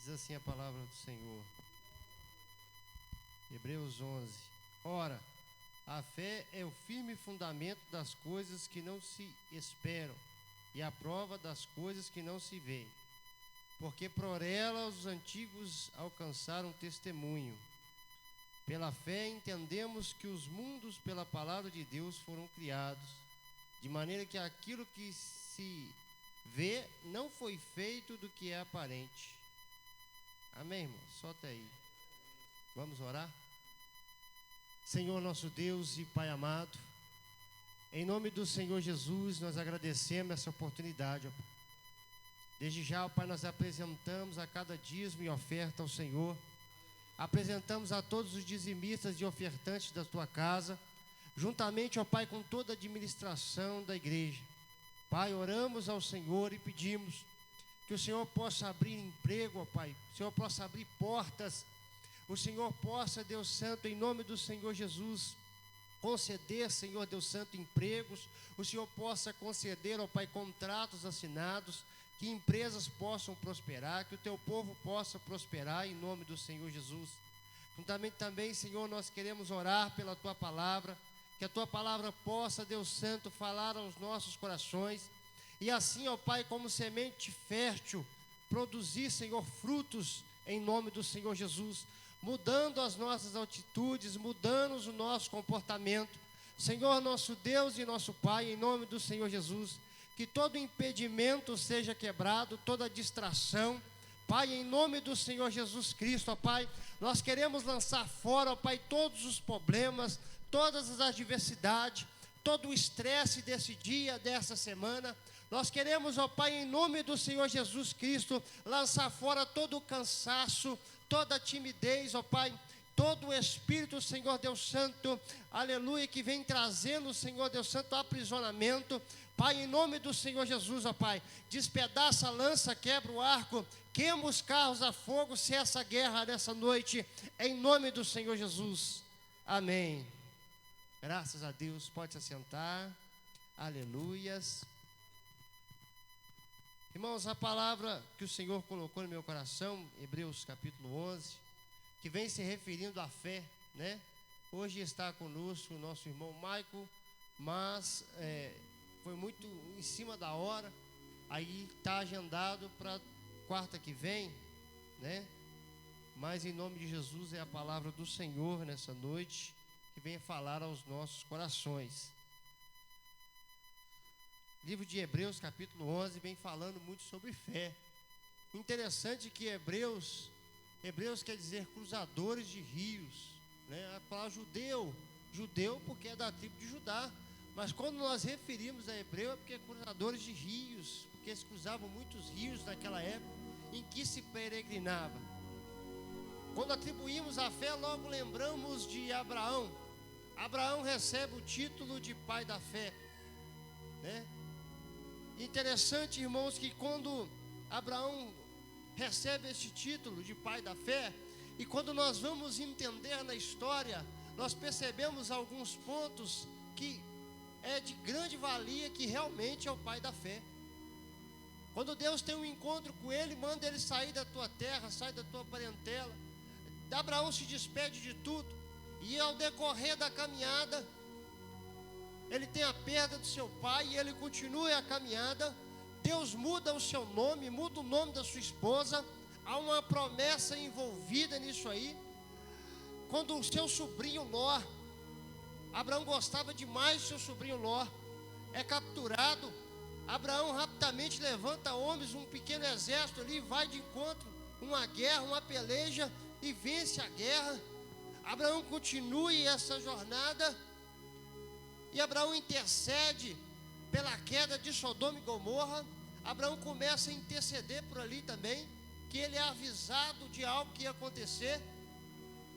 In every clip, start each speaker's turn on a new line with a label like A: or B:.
A: Diz assim a palavra do Senhor. Hebreus 11. Ora, a fé é o firme fundamento das coisas que não se esperam e a prova das coisas que não se veem. Porque por ela os antigos alcançaram testemunho. Pela fé entendemos que os mundos pela palavra de Deus foram criados, de maneira que aquilo que se vê não foi feito do que é aparente. Amém, irmão? Só até aí. Vamos orar? Senhor nosso Deus e Pai amado, em nome do Senhor Jesus, nós agradecemos essa oportunidade, ó Pai. Desde já, ó Pai, nós apresentamos a cada dízimo e oferta ao Senhor. Apresentamos a todos os dizimistas e ofertantes da Tua casa, juntamente, ó Pai, com toda a administração da igreja. Pai, oramos ao Senhor e pedimos que o Senhor possa abrir emprego, ó Pai, o Senhor possa abrir portas, o Senhor possa, Deus Santo, em nome do Senhor Jesus, conceder, Senhor Deus Santo, empregos, o Senhor possa conceder, ó Pai, contratos assinados, que empresas possam prosperar, que o Teu povo possa prosperar em nome do Senhor Jesus. Juntamente também, Senhor, nós queremos orar pela Tua palavra, que a Tua palavra possa, Deus Santo, falar aos nossos corações, e assim, ó Pai, como semente fértil, produzir, Senhor, frutos em nome do Senhor Jesus, mudando as nossas atitudes, mudando o nosso comportamento. Senhor, nosso Deus e nosso Pai, em nome do Senhor Jesus, que todo impedimento seja quebrado, toda distração, Pai, em nome do Senhor Jesus Cristo, ó Pai, nós queremos lançar fora, ó Pai, todos os problemas, todas as adversidades, todo o estresse desse dia, dessa semana. Nós queremos, ó Pai, em nome do Senhor Jesus Cristo, lançar fora todo o cansaço, toda a timidez, ó Pai, todo o espírito, Senhor Deus Santo, aleluia, que vem trazendo, Senhor Deus Santo, aprisionamento. Pai, em nome do Senhor Jesus, ó Pai, despedaça a lança, quebra o arco, queima os carros a fogo, cessa a guerra nessa noite, em nome do Senhor Jesus. Amém. Graças a Deus, pode se assentar. Aleluias. Irmãos, a palavra que o Senhor colocou no meu coração, Hebreus capítulo 11, que vem se referindo à fé, né? Hoje está conosco o nosso irmão Maico, mas foi muito em cima da hora, aí está agendado para quarta que vem, né? Mas em nome de Jesus é a palavra do Senhor nessa noite, que vem falar aos nossos corações. Livro de Hebreus, capítulo 11, vem falando muito sobre fé. Interessante que Hebreus quer dizer cruzadores de rios, né? A palavra judeu porque é da tribo de Judá. Mas quando nós referimos a hebreu é porque é cruzadores de rios, porque eles cruzavam muitos rios naquela época em que se peregrinava. Quando atribuímos a fé, logo lembramos de Abraão. Abraão recebe o título de pai da fé, né? Interessante, irmãos, que quando Abraão recebe esse título de pai da fé, e quando nós vamos entender na história, nós percebemos alguns pontos que é de grande valia, que realmente é o pai da fé. Quando Deus tem um encontro com ele, manda ele sair da tua terra, sair da tua parentela. Abraão se despede de tudo, e ao decorrer da caminhada, ele tem a perda do seu pai e ele continua a caminhada. Deus muda o seu nome, muda o nome da sua esposa. Há uma promessa envolvida nisso aí. Quando o seu sobrinho Ló, Abraão gostava demais do seu sobrinho Ló, é capturado, Abraão rapidamente levanta homens, um pequeno exército ali, vai de encontro, uma guerra, uma peleja, e vence a guerra. Abraão continua essa jornada, e Abraão intercede pela queda de Sodoma e Gomorra. Abraão começa a interceder por ali também, que ele é avisado de algo que ia acontecer.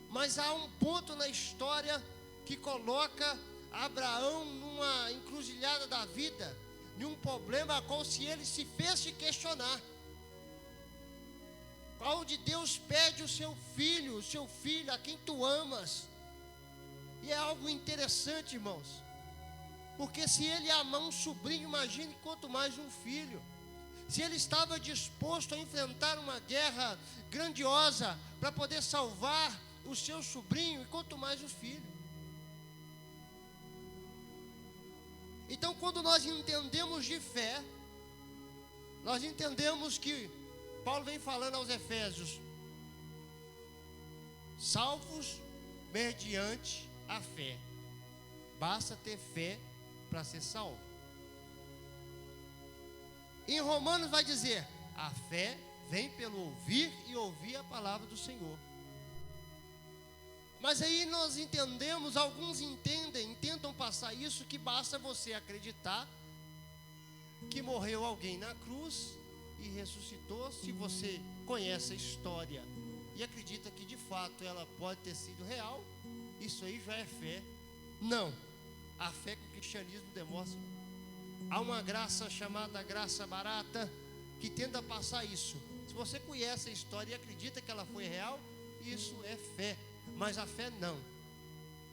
A: Mas há um ponto na história que coloca Abraão numa encruzilhada da vida, em um problema a qual se ele se fez se questionar. Onde Deus pede o seu filho a quem tu amas. E é algo interessante, irmãos, porque se ele amar um sobrinho, imagine quanto mais um filho. se ele estava disposto a enfrentar uma guerra grandiosa para poder salvar o seu sobrinho e quanto mais o filho. Então, quando nós entendemos de fé, nós entendemos que Paulo vem falando aos Efésios: salvos mediante a fé. Basta ter fé para ser salvo. Em Romanos vai dizer: a fé vem pelo ouvir e ouvir a palavra do Senhor. Mas aí nós entendemos, alguns tentam passar isso, que basta você acreditar que morreu alguém na cruz e ressuscitou. Se você conhece a história e acredita que de fato ela pode ter sido real, isso aí já é fé. Não, a fé que o cristianismo demonstra. Há uma graça chamada graça barata que tenta passar isso. Se você conhece a história e acredita que ela foi real, isso é fé. Mas a fé não.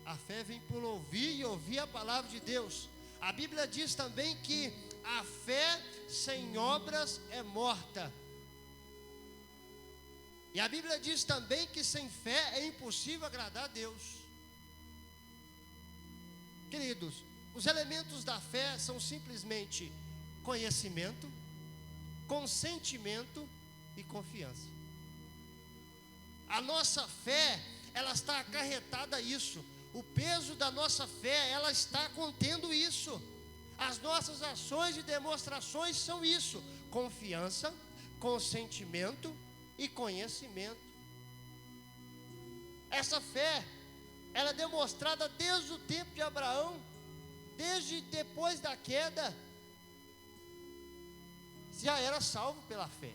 A: A fé vem por ouvir e ouvir a palavra de Deus. A Bíblia diz também que a fé sem obras é morta. E a Bíblia diz também que sem fé é impossível agradar a Deus. Queridos, os elementos da fé são simplesmente conhecimento, consentimento e confiança. A nossa fé, ela está acarretada a isso. O peso da nossa fé, ela está contendo isso. As nossas ações e demonstrações são isso: confiança, consentimento e conhecimento. Essa fé, ela é demonstrada desde o tempo de Abraão, desde depois da queda, já era salvo pela fé.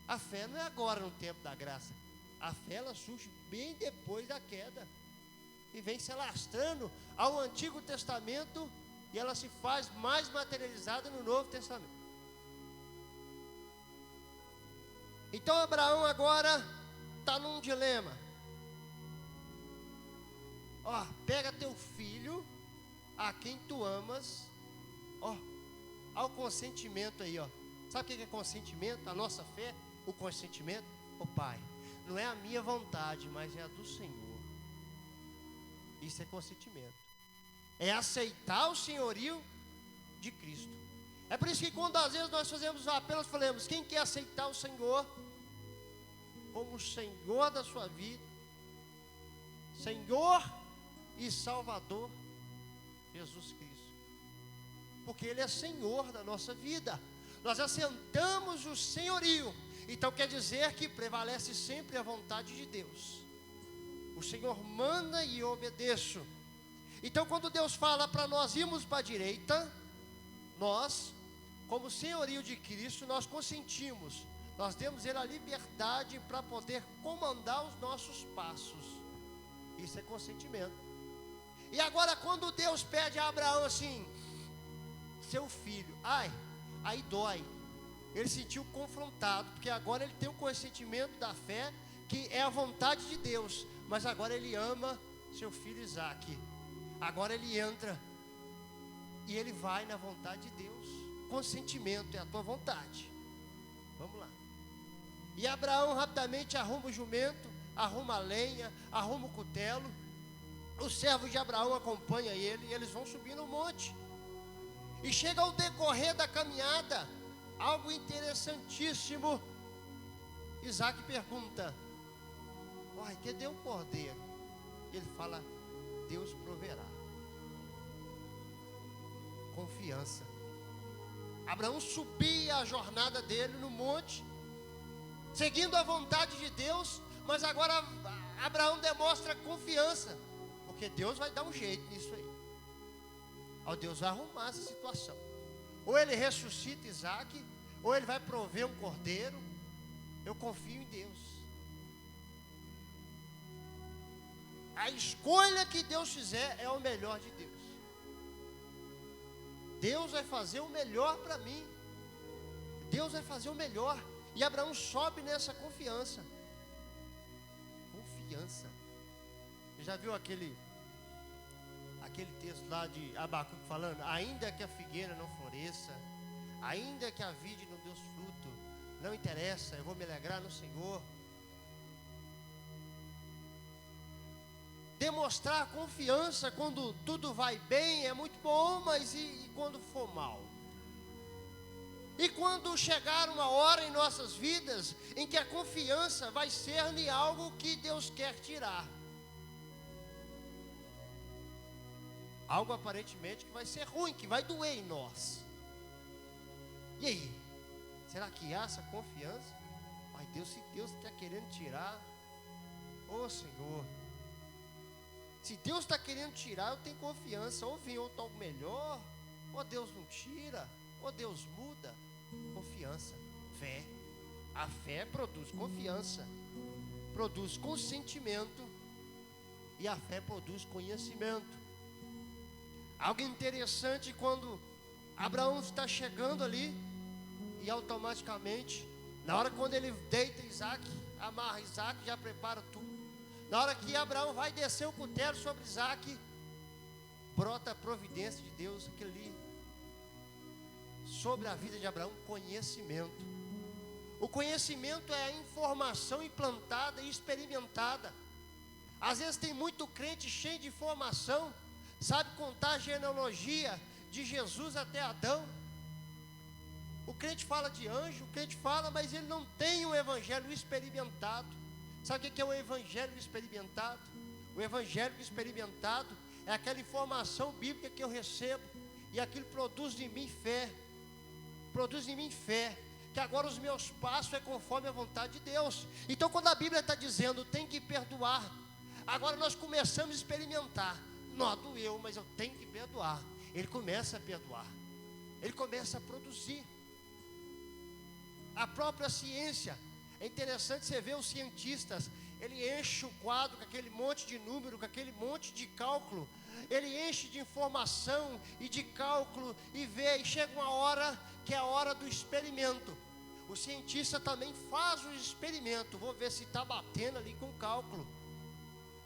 A: A fé não é agora no tempo da graça. A fé, ela surge bem depois da queda e vem se alastrando ao Antigo Testamento, e ela se faz mais materializada no Novo Testamento. Então Abraão agora está num dilema. Ó, pega teu filho, a quem tu amas. Ó, ao consentimento aí, ó. Sabe o que é consentimento? A nossa fé, o consentimento. Ó Pai, não é a minha vontade, mas é a do Senhor. Isso é consentimento. É aceitar o senhorio de Cristo. É por isso que quando às vezes nós fazemos apenas falamos: quem quer aceitar o Senhor como o Senhor da sua vida, Senhor e Salvador, Jesus Cristo. Porque Ele é Senhor da nossa vida. Nós assentamos o senhorio. Então quer dizer que prevalece sempre a vontade de Deus. O Senhor manda e eu obedeço. Então quando Deus fala para nós irmos para a direita, nós, como senhorio de Cristo, nós consentimos. Nós demos Ele a liberdade para poder comandar os nossos passos. Isso é consentimento. E agora quando Deus pede a Abraão assim: seu filho, aí dói. Ele se sentiu confrontado, porque agora ele tem o consentimento da fé, que é a vontade de Deus. Mas agora ele ama seu filho Isaque. Agora ele entra e ele vai na vontade de Deus. Consentimento é a tua vontade. Vamos lá. E Abraão rapidamente arruma o jumento, arruma a lenha, arruma o cutelo. O servo de Abraão acompanha ele e eles vão subir no monte. E chega ao decorrer da caminhada, algo interessantíssimo. Isaque pergunta: pai, cadê o cordeiro? Ele fala: Deus proverá. Confiança. Abraão subia a jornada dele no monte, seguindo a vontade de Deus, mas agora Abraão demonstra confiança, porque Deus vai dar um jeito nisso aí. Deus vai arrumar essa situação. Ou ele ressuscita Isaque, ou ele vai prover um cordeiro. Eu confio em Deus. A escolha que Deus fizer é o melhor de Deus. Deus vai fazer o melhor para mim. Deus vai fazer o melhor. E Abraão sobe nessa confiança. Confiança. Você já viu aquele texto lá de Abacuque falando: ainda que a figueira não floresça, Ainda que a vide não dê fruto, não interessa, eu vou me alegrar no Senhor. Demonstrar confiança quando tudo vai bem é muito bom, mas e quando for mal? E quando chegar uma hora em nossas vidas em que a confiança vai ser em algo que Deus quer tirar, algo aparentemente que vai ser ruim, que vai doer em nós. E aí? Será que há essa confiança? Ai Deus, se Deus está querendo tirar, ô Senhor, se Deus está querendo tirar, eu tenho confiança, ou vem outro algo melhor, ou Deus não tira, ou Deus muda. Confiança, fé. A fé produz confiança, produz consentimento, e a fé produz conhecimento. Algo interessante quando Abraão está chegando ali, e automaticamente, na hora quando ele deita Isaac, amarra Isaac, já prepara tudo. Na hora que Abraão vai descer o cutelo sobre Isaac, brota a providência de Deus, aquilo ali, sobre a vida de Abraão, conhecimento. O conhecimento é a informação implantada e experimentada. Às vezes tem muito crente cheio de informação, sabe contar a genealogia de Jesus até Adão. O crente fala de anjo, o crente fala, mas ele não tem um evangelho experimentado. Sabe o que é o evangelho experimentado? O evangelho experimentado é aquela informação bíblica que eu recebo, e aquilo produz em mim fé. Produz em mim fé, que agora os meus passos é conforme a vontade de Deus. Então quando a Bíblia está dizendo, tem que perdoar, agora nós começamos a experimentar. Não, doeu, mas eu tenho que perdoar. Ele começa a perdoar, ele começa a produzir. A própria ciência, é interessante você ver os cientistas, ele enche o quadro com aquele monte de número, com aquele monte de cálculo, ele enche de informação e de cálculo, e vê, e chega uma hora que é a hora do experimento. O cientista também faz o experimento, vou ver se está batendo ali com o cálculo.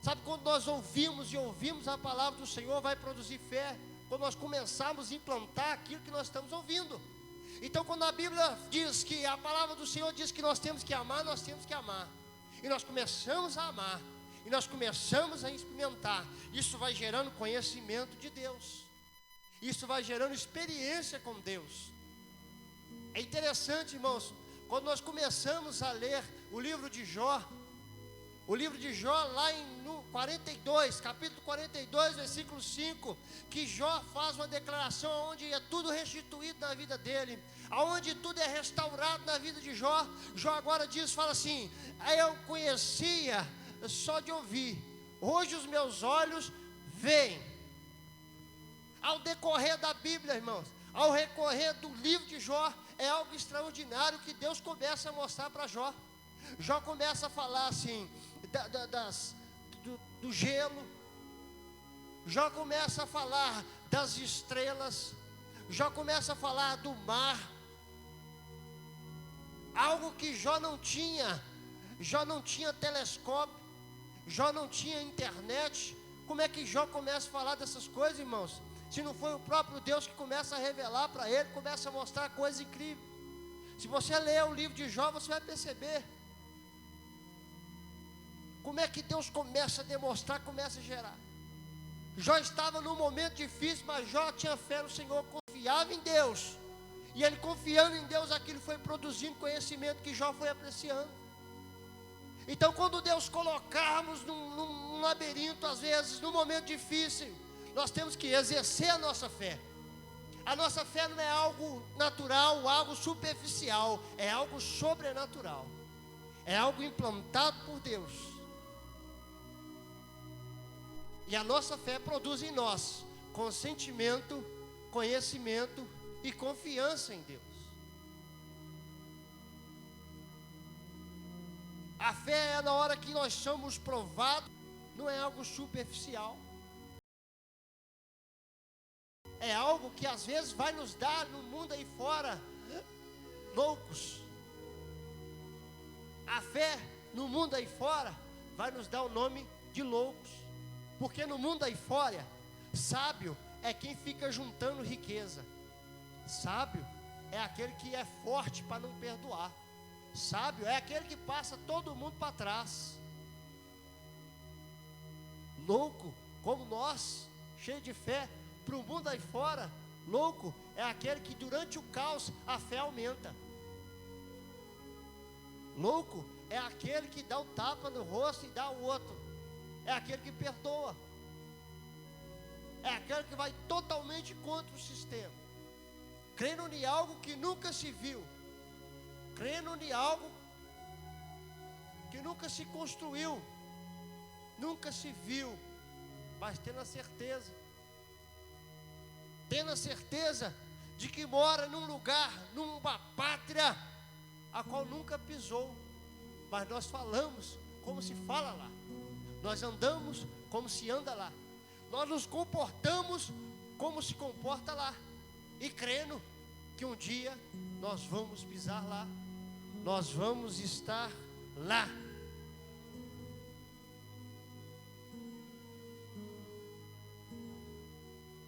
A: Sabe, quando nós ouvimos a palavra do Senhor, vai produzir fé, quando nós começarmos a implantar aquilo que nós estamos ouvindo. Então quando a Bíblia diz que a palavra do Senhor diz que nós temos que amar, nós temos que amar, e nós começamos a amar, e nós começamos a experimentar, isso vai gerando conhecimento de Deus, isso vai gerando experiência com Deus. É interessante, irmãos, quando nós começamos a ler o livro de Jó, lá no 42, capítulo 42, versículo 5, que Jó faz uma declaração onde é tudo restituído na vida dele, aonde tudo é restaurado na vida de Jó. Jó agora fala assim: eu conhecia só de ouvir, hoje os meus olhos veem. Ao decorrer da Bíblia, irmãos, ao recorrer do livro de Jó, é algo extraordinário que Deus começa a mostrar para Jó. Jó começa a falar assim, do gelo. Jó começa a falar das estrelas. Jó começa a falar do mar. Algo que Jó não tinha. Jó não tinha telescópio. Jó não tinha internet. Como é que Jó começa a falar dessas coisas, irmãos? Se não foi o próprio Deus que começa a revelar para ele, começa a mostrar coisas incríveis. Se você ler o livro de Jó, você vai perceber como é que Deus começa a demonstrar, começa a gerar. Jó estava num momento difícil, mas Jó tinha fé no Senhor, confiava em Deus. E ele confiando em Deus, aquilo foi produzindo conhecimento que Jó foi apreciando. Então quando Deus colocarmos num labirinto, às vezes, num momento difícil, nós temos que exercer a nossa fé. A nossa fé não é algo natural, algo superficial, é algo sobrenatural. É algo implantado por Deus. E a nossa fé produz em nós consentimento, conhecimento e confiança em Deus. A fé é na hora que nós somos provados, não é algo superficial. É algo que às vezes vai nos dar no mundo aí fora loucos. A fé no mundo aí fora vai nos dar o nome de loucos. Porque no mundo aí fora, sábio é quem fica juntando riqueza. Sábio
B: é aquele que é forte para não perdoar. Sábio é aquele que passa todo mundo para trás. Louco, como nós, cheio de fé, para o mundo aí fora, louco é aquele que durante o caos a fé aumenta. Louco é aquele que dá o tapa no rosto e dá o outro. É aquele que perdoa. É aquele que vai totalmente contra o sistema, crendo em algo que nunca se viu, crendo em algo que nunca se construiu, nunca se viu, mas tendo a certeza de que mora num lugar, numa pátria a qual nunca pisou, mas nós falamos como se fala lá, nós andamos como se anda lá, nós nos comportamos como se comporta lá, e crendo que um dia nós vamos pisar lá, nós vamos estar lá.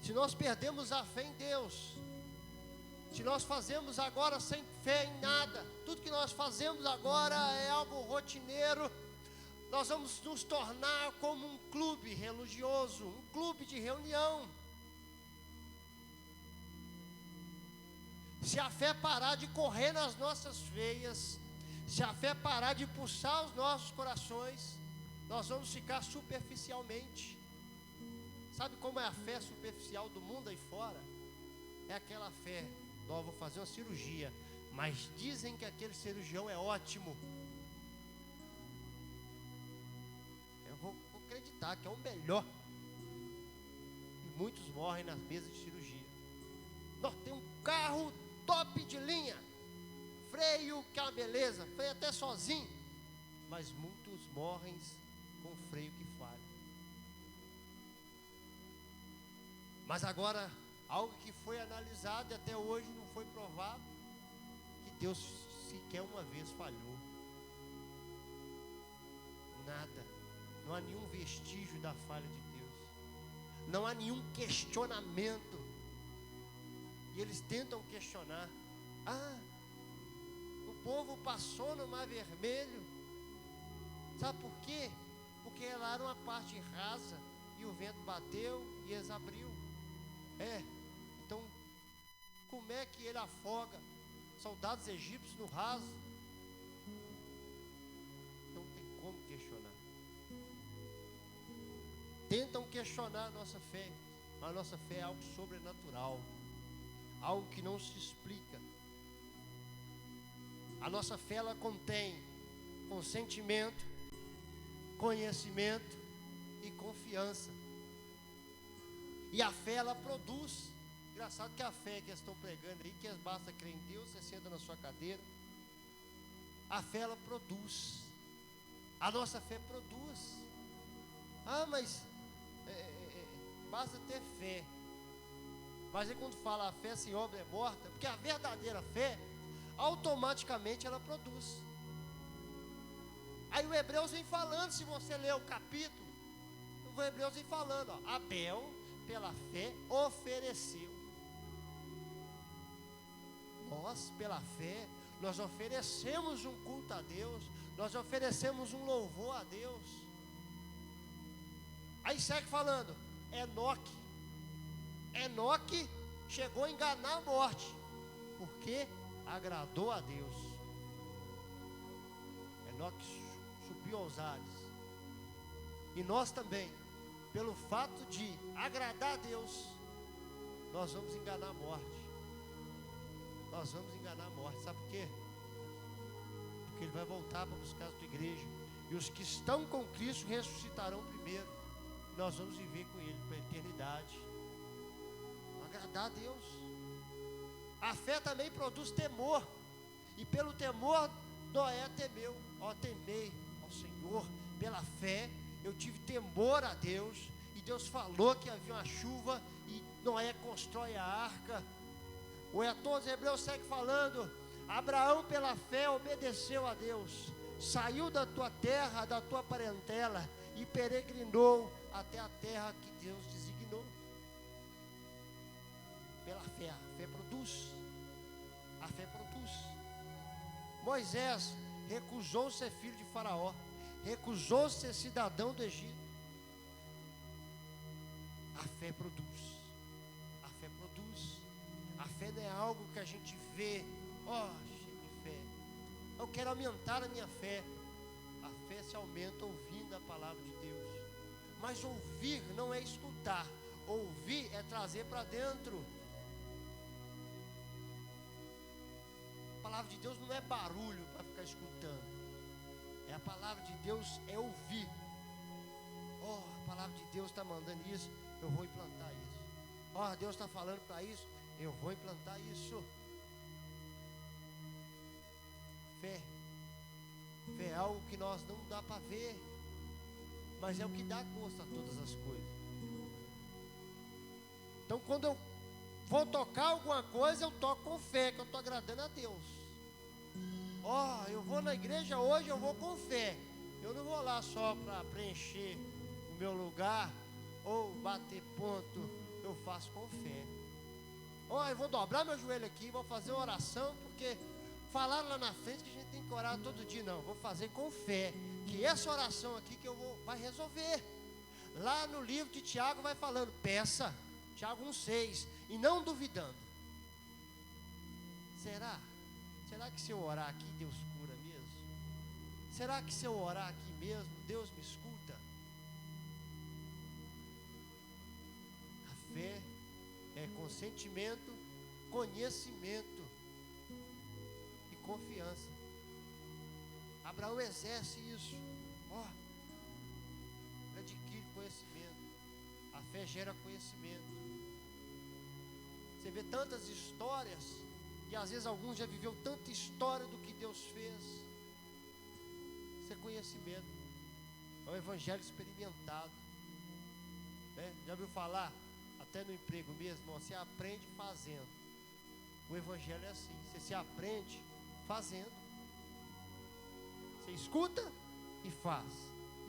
B: Se nós perdemos a fé em Deus, se nós fazemos agora sem fé em nada, tudo que nós fazemos agora é algo rotineiro, nós vamos nos tornar como um clube religioso, um clube de reunião. Se a fé parar de correr nas nossas veias, se a fé parar de pulsar os nossos corações, nós vamos ficar superficialmente. Sabe como é a fé superficial do mundo aí fora? É aquela fé, nós vamos fazer uma cirurgia, mas dizem que aquele cirurgião é ótimo. Eu vou acreditar que é o melhor. E muitos morrem nas mesas de cirurgia. Nós temos um carro top de linha, freio que é uma beleza, freio até sozinho, mas muitos morrem com freio que falha. Mas agora, algo que foi analisado e até hoje não foi provado, que Deus sequer uma vez falhou. Nada, não há nenhum vestígio da falha de Deus, não há nenhum questionamento. E eles tentam questionar. O povo passou no Mar Vermelho. Sabe por quê? Porque lá era uma parte rasa e o vento bateu e eles abriu. Então como é que ele afoga soldados egípcios no raso? Não tem como questionar. Tentam questionar a nossa fé, mas a nossa fé é algo sobrenatural, algo que não se explica. A nossa fé, ela contém consentimento, conhecimento e confiança. E a fé, ela produz. Engraçado que a fé que eles estão pregando aí, que basta crer em Deus, você senta na sua cadeira. A fé, ela produz. A nossa fé produz. Mas basta ter fé. Mas aí quando fala a fé sem obra é morta, porque a verdadeira fé, automaticamente ela produz. Aí o Hebreus vem falando, se você ler o capítulo, o Hebreus vem falando, Abel, pela fé, ofereceu. Nós, pela fé, nós oferecemos um culto a Deus, nós oferecemos um louvor a Deus. Aí segue falando, Enoque chegou a enganar a morte, porque agradou a Deus. Enoque subiu aos ares. E nós também, pelo fato de agradar a Deus, nós vamos enganar a morte. Nós vamos enganar a morte. Sabe por quê? Porque Ele vai voltar para buscar a sua igreja. E os que estão com Cristo ressuscitarão primeiro. Nós vamos viver com Ele para a eternidade. Agradar a Deus. A fé também produz temor. E pelo temor, Noé temeu. Temei ao Senhor. Pela fé, eu tive temor a Deus. E Deus falou que havia uma chuva. E Noé constrói a arca. O autor dos Hebreus segue falando. Abraão pela fé obedeceu a Deus. Saiu da tua terra, da tua parentela. E peregrinou até a terra que Deus designou. Pela fé, a fé produz. A fé produz. Moisés recusou ser filho de Faraó, recusou ser cidadão do Egito. A fé produz. A fé produz. A fé não é algo que a gente vê, cheio de fé. Eu quero aumentar a minha fé. A fé se aumenta ouvindo a palavra de Deus. Mas ouvir não é escutar. Ouvir é trazer para dentro. A palavra de Deus não é barulho para ficar escutando. A palavra de Deus é ouvir. A palavra de Deus está mandando isso, eu vou implantar isso. Deus está falando para isso, eu vou implantar isso. Fé. Fé é algo que nós não dá para ver, mas é o que dá gosto a todas as coisas. Então, quando eu vou tocar alguma coisa, eu toco com fé, que eu estou agradando a Deus. Eu vou na igreja hoje, eu vou com fé. Eu não vou lá só para preencher o meu lugar ou bater ponto. Eu faço com fé. Eu vou dobrar meu joelho aqui, vou fazer uma oração, porque falaram lá na frente que a gente tem que orar todo dia. Não, vou fazer com fé, que essa oração aqui que vai resolver. Lá no livro de Tiago vai falando, peça, Tiago 1,6, e não duvidando. Será? Será que se eu orar aqui, Deus cura mesmo? Será que se eu orar aqui mesmo, Deus me escuta? A fé é consentimento, conhecimento e confiança. Abraão exerce isso. Ele adquire conhecimento. A fé gera conhecimento. Você vê tantas histórias, e às vezes alguns já viveu tanta história do que Deus fez. Isso é conhecimento. É um evangelho experimentado, né? Já ouviu falar? Até no emprego mesmo, você aprende fazendo. O evangelho é assim, você se aprende fazendo. Você escuta e faz.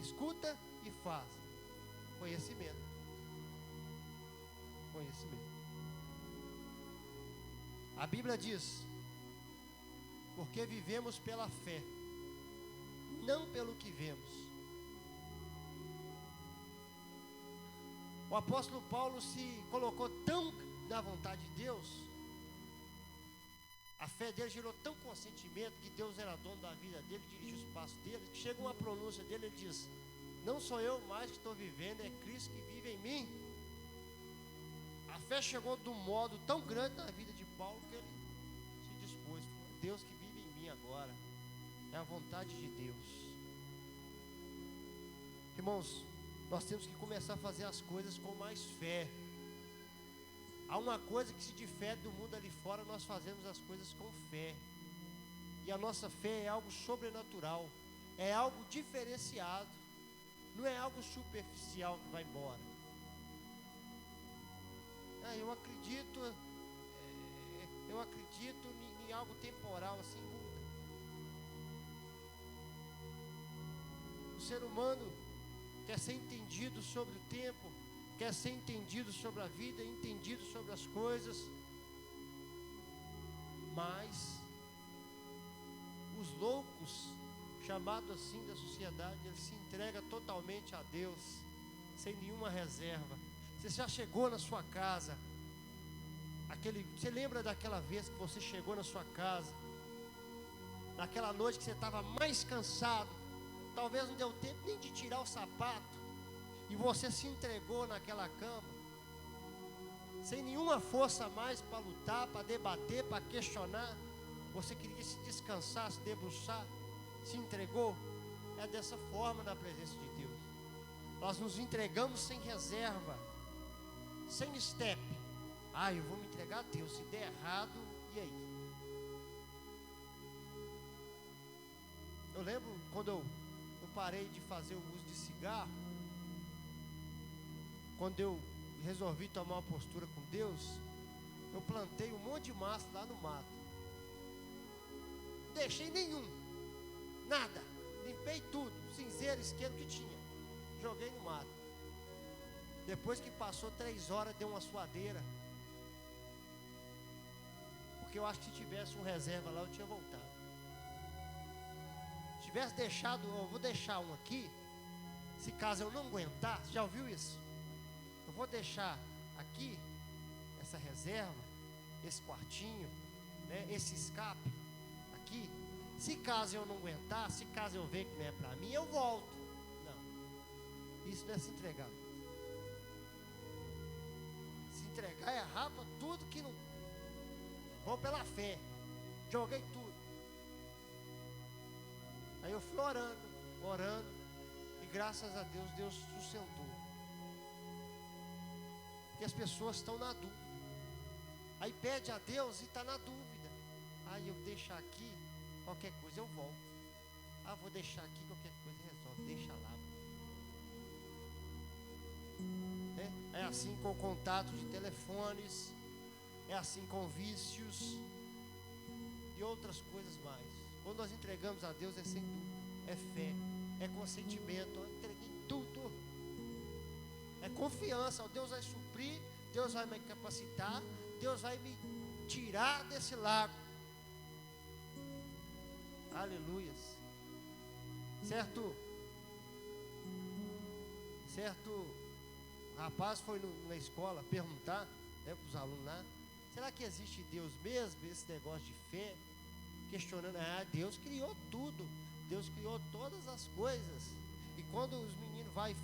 B: Escuta e faz. Conhecimento. Conhecimento. A Bíblia diz, porque vivemos pela fé, não pelo que vemos. O apóstolo Paulo se colocou tão na vontade de Deus, a fé dele gerou tão consentimento que Deus era dono da vida dele, dirige os passos dele, que chega uma pronúncia dele, ele diz, não sou eu mais que estou vivendo, é Cristo que vive em mim. A fé chegou de um modo tão grande na vida de Paulo que ele se dispôs. Deus que vive em mim agora. É a vontade de Deus. Irmãos, nós temos que começar a fazer as coisas com mais fé. Há uma coisa que se difere do mundo ali fora, nós fazemos as coisas com fé. E a nossa fé é algo sobrenatural. É algo diferenciado. Não é algo superficial que vai embora. Eu acredito em algo temporal, assim muda. O ser humano quer ser entendido sobre o tempo, quer ser entendido sobre a vida, entendido sobre as coisas, mas os loucos, chamados assim da sociedade, eles se entregam totalmente a Deus, sem nenhuma reserva. Você já chegou na sua casa, você lembra daquela vez que você chegou na sua casa, naquela noite que você estava mais cansado, talvez não deu tempo nem de tirar o sapato, e você se entregou naquela cama, sem nenhuma força a mais para lutar, para debater, para questionar, você queria se descansar, se debruçar, se entregou. É dessa forma na presença de Deus. Nós nos entregamos sem reserva, sem step. Eu vou me entregar a Deus, se der errado, e aí? Eu lembro quando eu parei de fazer o uso de cigarro, quando eu resolvi tomar uma postura com Deus, eu plantei um monte de massa lá no mato. Não deixei nenhum, nada, limpei tudo, cinzeiro, isqueiro que tinha, joguei no mato. Depois que passou 3 horas, deu uma suadeira. Porque eu acho que se tivesse um reserva lá, eu tinha voltado. Se tivesse deixado, eu vou deixar um aqui, se caso eu não aguentar, você já ouviu isso? Eu vou deixar aqui, essa reserva, esse quartinho, né, esse escape, aqui. Se caso eu não aguentar, se caso eu ver que não é para mim, eu volto. Não, isso não é se entregar. Se entregar é rapa tudo que não... Vou pela fé, joguei tudo. Aí eu fui orando, e graças a Deus, Deus sustentou. Porque as pessoas estão na dúvida. Aí pede a Deus e está na dúvida. Aí eu deixo aqui, qualquer coisa eu volto. Ah, vou deixar aqui, qualquer coisa resolve, deixa lá. É assim com contato de telefones, é assim com vícios e outras coisas mais. Quando nós entregamos a Deus é sem dúvida, é fé, é consentimento. Eu entreguei tudo, é confiança. Deus vai suprir, Deus vai me capacitar, Deus vai me tirar desse lago. Aleluias. Certo, o rapaz foi na escola perguntar, né, para os alunos lá: será que existe Deus mesmo? Esse negócio de fé, questionando. Deus criou tudo, Deus criou todas as coisas. E quando os meninos vão,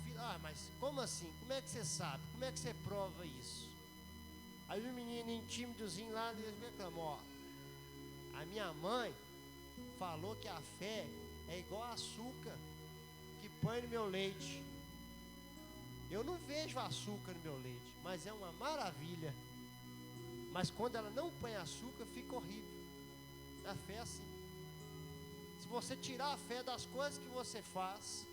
B: mas como assim? Como é que você sabe? Como é que você prova isso? Aí o menino tímidozinho lá, ele reclamou: a minha mãe falou que a fé é igual açúcar que põe no meu leite. Eu não vejo açúcar no meu leite, mas é uma maravilha. Mas quando ela não põe açúcar, fica horrível. A fé é assim. Se você tirar a fé das coisas que você faz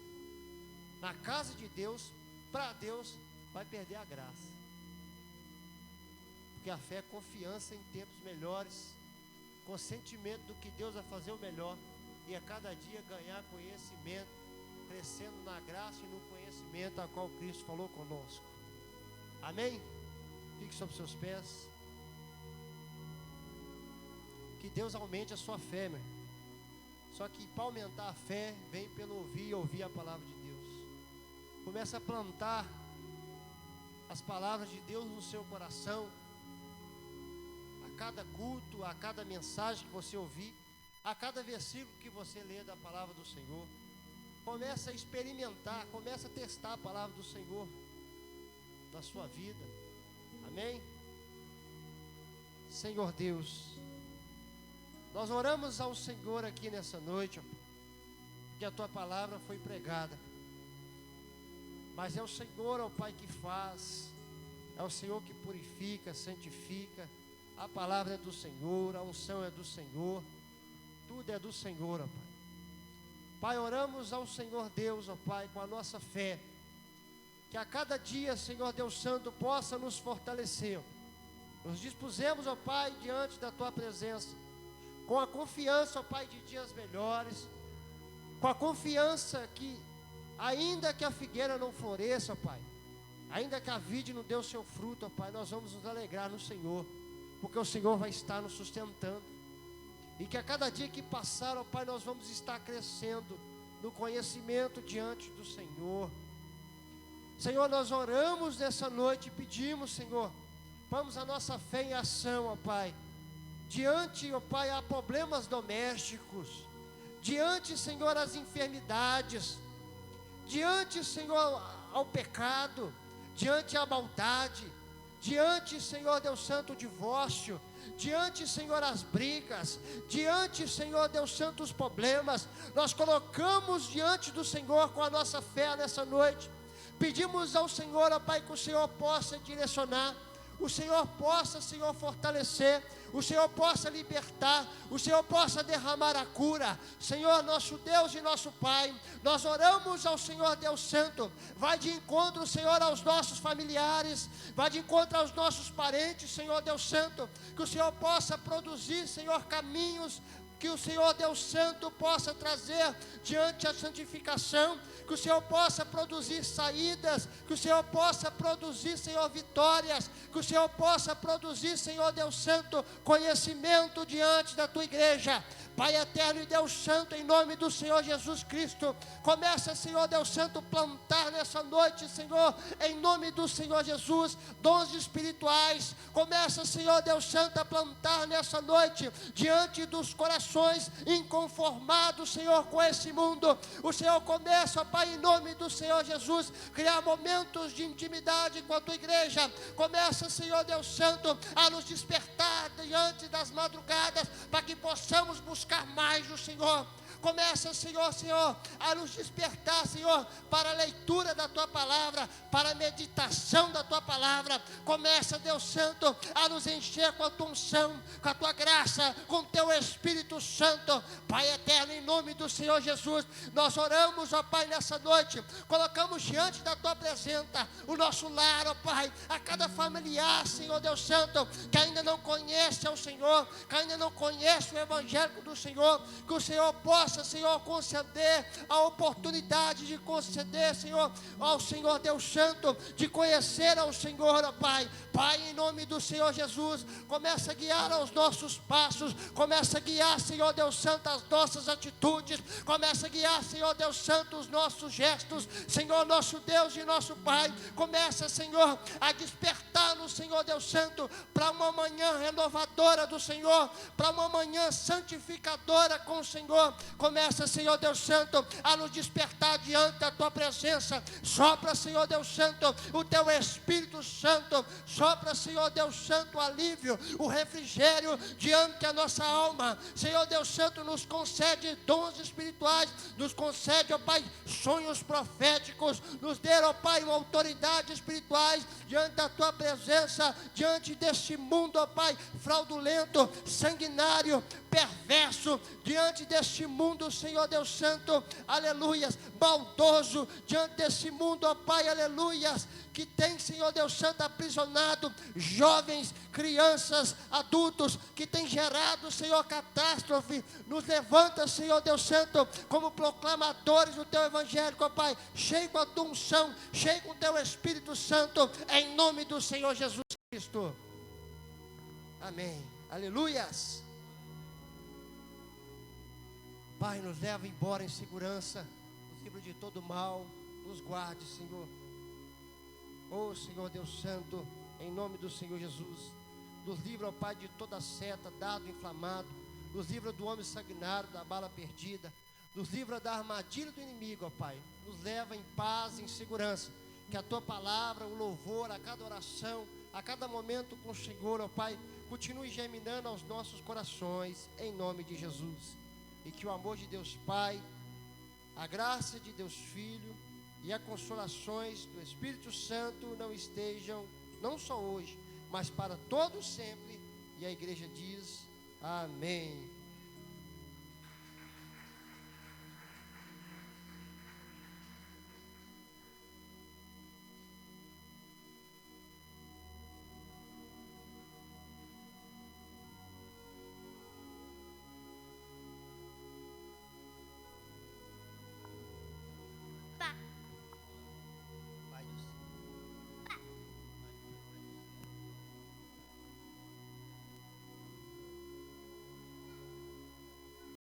B: na casa de Deus, para Deus, vai perder a graça. Porque a fé é confiança em tempos melhores, consentimento do que Deus vai fazer o melhor, e a cada dia ganhar conhecimento, crescendo na graça e no conhecimento a qual Cristo falou conosco. Amém? Fique sobre seus pés. Que Deus aumente a sua fé, meu. Só que para aumentar a fé, vem pelo ouvir e ouvir a palavra de Deus. Começa a plantar as palavras de Deus no seu coração. A cada culto, a cada mensagem que você ouvir, a cada versículo que você lê da palavra do Senhor, começa a experimentar, começa a testar a palavra do Senhor na sua vida. Amém? Senhor Deus, nós oramos ao Senhor aqui nessa noite, porque a Tua palavra foi pregada. Mas é o Senhor, ó Pai, que faz, é o Senhor que purifica, santifica. A palavra é do Senhor, a unção é do Senhor, tudo é do Senhor, ó Pai. Pai, oramos ao Senhor Deus, ó Pai, com a nossa fé, que a cada dia, Senhor Deus Santo, possa nos fortalecer. Nos dispusemos, ó Pai, diante da Tua presença, com a confiança, ó Pai, de dias melhores, com a confiança que, ainda que a figueira não floresça, ó Pai, ainda que a vide não dê o seu fruto, ó Pai, nós vamos nos alegrar no Senhor, porque o Senhor vai estar nos sustentando. E que a cada dia que passar, ó Pai, nós vamos estar crescendo no conhecimento diante do Senhor. Senhor, nós oramos nessa noite e pedimos, Senhor, vamos a nossa fé em ação, ó Pai. Diante, ó Pai, há problemas domésticos. Diante, Senhor, as enfermidades. Diante, Senhor, ao pecado. Diante à maldade. Diante, Senhor Deus Santo, o divórcio. Diante, Senhor, as brigas, diante, Senhor Deus Santo, os problemas, nós colocamos diante do Senhor com a nossa fé nessa noite. Pedimos ao Senhor, ó Pai, que o Senhor possa direcionar, o Senhor possa, Senhor, fortalecer, o Senhor possa libertar, o Senhor possa derramar a cura. Senhor, nosso Deus e nosso Pai, nós oramos ao Senhor Deus Santo, vai de encontro, Senhor, aos nossos familiares, vai de encontro aos nossos parentes, Senhor Deus Santo, que o Senhor possa produzir, Senhor, caminhos que o Senhor Deus Santo possa trazer diante a santificação, que o Senhor possa produzir saídas, que o Senhor possa produzir, Senhor, vitórias, que o Senhor possa produzir, Senhor Deus Santo, conhecimento diante da tua igreja. Pai eterno e Deus Santo, em nome do Senhor Jesus Cristo, começa, Senhor Deus Santo, plantar nessa noite, Senhor, em nome do Senhor Jesus, dons espirituais. Começa, Senhor Deus Santo, a plantar nessa noite, diante dos corações inconformados, Senhor, com esse mundo. O Senhor começa, Pai, em nome do Senhor Jesus, criar momentos de intimidade com a tua igreja. Começa, Senhor Deus Santo, a nos despertar diante das madrugadas, para que possamos buscar mais o Senhor. Começa, Senhor, a nos despertar, Senhor, para a leitura da Tua Palavra, para a meditação da Tua Palavra. Começa, Deus Santo, a nos encher com a Tua unção, com a Tua graça, com o Teu Espírito Santo. Pai eterno, em nome do Senhor Jesus, nós oramos, ó Pai, nessa noite, colocamos diante da Tua presença o nosso lar, ó Pai, a cada familiar, Senhor Deus Santo, que ainda não conhece ao Senhor, que ainda não conhece o Evangelho do Senhor, que o Senhor possa, Senhor, conceder a oportunidade de conceder, Senhor, ao Senhor Deus Santo, de conhecer ao Senhor, ó Pai. Pai, em nome do Senhor Jesus, começa a guiar os nossos passos, começa a guiar, Senhor Deus Santo, as nossas atitudes, começa a guiar, Senhor Deus Santo, os nossos gestos, Senhor, nosso Deus e nosso Pai. Começa, Senhor, a despertar-nos, Senhor Deus Santo, para uma manhã renovadora do Senhor, para uma manhã santificadora com o Senhor. Começa, Senhor Deus Santo, a nos despertar diante da Tua presença. Sopra, Senhor Deus Santo, o Teu Espírito Santo. Sopra, Senhor Deus Santo, o alívio, o refrigério diante da nossa alma. Senhor Deus Santo, nos concede dons espirituais, nos concede, ó Pai, sonhos proféticos, nos dê, ó Pai, uma autoridade espirituais diante da Tua presença, diante deste mundo, ó Pai, fraudulento, sanguinário, perverso, diante deste mundo, Senhor Deus Santo, aleluias, maldoso, diante desse mundo, ó Pai, aleluias, que tem, Senhor Deus Santo, aprisionado jovens, crianças, adultos, que tem gerado, Senhor, catástrofe. Nos levanta, Senhor Deus Santo, como proclamadores do Teu Evangelho, ó Pai, cheio com a Tua unção, cheio com o Teu Espírito Santo, em nome do Senhor Jesus Cristo. Amém. Aleluias. Pai, nos leva embora em segurança, nos livra de todo mal, nos guarde, Senhor. Oh, Senhor Deus Santo, em nome do Senhor Jesus, nos livra, ó Pai, de toda seta, dado inflamado, nos livra do homem sanguinário, da bala perdida, nos livra da armadilha do inimigo, ó Pai, nos leva em paz, em segurança, que a Tua palavra, o louvor, a cada oração, a cada momento com o Senhor, ó Pai, continue germinando aos nossos corações, em nome de Jesus. E que o amor de Deus Pai, a graça de Deus Filho e as consolações do Espírito Santo não estejam, não só hoje, mas para todos sempre. E a igreja diz: amém.